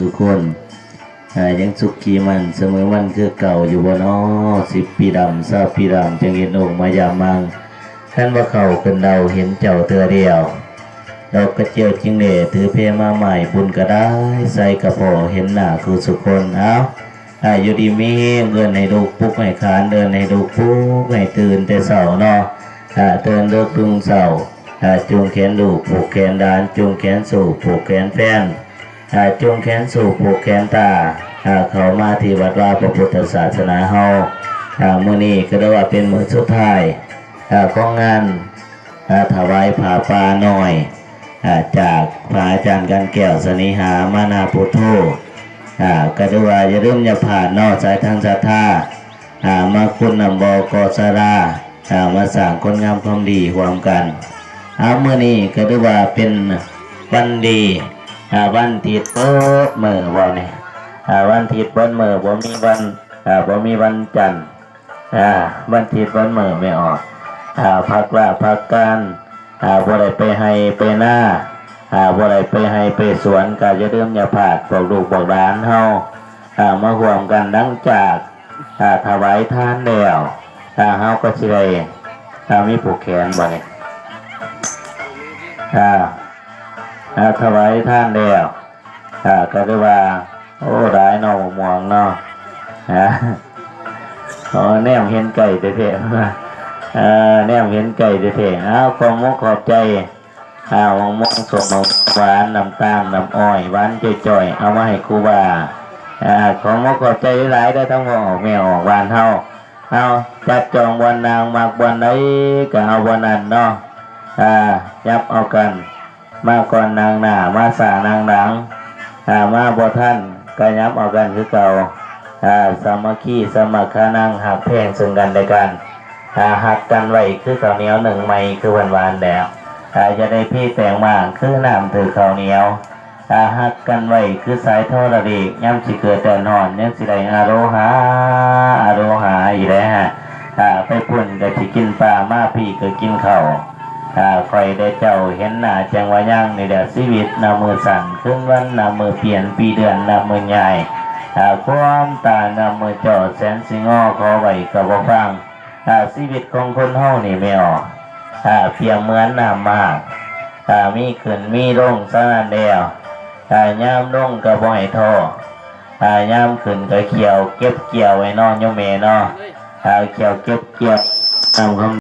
ทุกคนยังสุขีมันเสมอมันคือเก่าอยู่บ่น้อ10 ปีดำ20 ปีดำจังเห็นอกมายามมังท่านว่าเขาขึ้นเราเห็นเจ้าเตือเดียวดอกกระเจียวจิงเหล่ถือเพมาใหม่บุญก็ได้ใส่กระพอเห็นหน้าคือสุคนอยู่ดีมีเงินให้ดูปุ๊กให้ขานเดินให้ดูปุ๊กให้ตื่นแต่เสาเนาะเตือนเลิกดุงเสาจูงแขนลูกผูกแขนดานจูงแขนสู่ผูกแขนแฟนจูงแขนสู่ผูกแขนตาเขามาที่วัดว่าพระพุทธศาสนาเฮามื้อนี้ก็ได้ว่าเป็นมื้อสุดท้ายของงานถวายผ้าป่าน้อยจากพระอาจารย์กันแก้วสนิหามานาพุทโธก็ได้ว่าอย่าลืมอย่าผ่านนอกสายทางศรัทธามาคุณนำบกสรามาสร้างคนงามความดีรวมกันเมื่อนี้ก็ได้ว่าเป็นวันดีวันที่เปิดมือวันนี้วันที่เปิดมือบ่มีวันจันทร์วันที่เปิดมือไม่ออกพักละพักการบ่ได้ไปให้ไปหน้าบ่ได้ไปให้ไปสวนก็จะเริ่มอย่าพลาดบอกลูกบอกหลานเฮามาร่วมกันหลังจากถวายทานแล้วเฮาก็สิได้มีผูกแขนบ่เนี่ยถวายทานแล้วก็ได้ว่าโอ้ร้ายเนาะม่วงเนาะแนมเห็นไก่เท่ๆแนมเห็นไก่เท่ๆความมุกขอบใจมองสมหวานน้ำตาลน้ำอ้อยหวานจ่อยๆเอามาให้ครูบาของมุกขอบใจหลายได้ทั้งหมดแม่ออกหวานเฮาจัดจองวันนางมากวันไหนก็เอาวันนั้นเนาะยับเอากันมาก่อนนางหน้ามาสานางหลังมาบ่ท่านก็ยับเอากันคือเก่าสามัคคีสมัครคานังหักแพงซึ่งกันและกันหักกันไว้คือข้าวเหนียวหนึ่งไม้คือวันวานแล้วจะได้พี่แต่งมากคือน้ำถือข้าวเหนียวหักกันไว้คือสายโทรดีย่ำสิเกิดแต่นอนยังสิได้อโรหาอยู่แล้วไปพุ่นก็สิกินปลามาพี่ก็กินข้าวคอยได้เจ้าเห็นหน้าจังว่ายังในเดือดชีวิตนามือสั่นขึ้นวันนามือเปลี่ยนปีเดือนนามือใหญ่ความตานามือจอดแสนสิงอขอไว้กับว่าฟังชีวิตของคนเฮานี่ไม่ออกเพียงเหมือนน้ำมากมีขึ้นมีลงสนั่นเดียวย่ำลงกระบ่อยท่อย่ำขึ้นกระเขียวเก็บเกี่ยวไว้นอนโยเมนอเขียวเก็บเกี่ยวนำคำ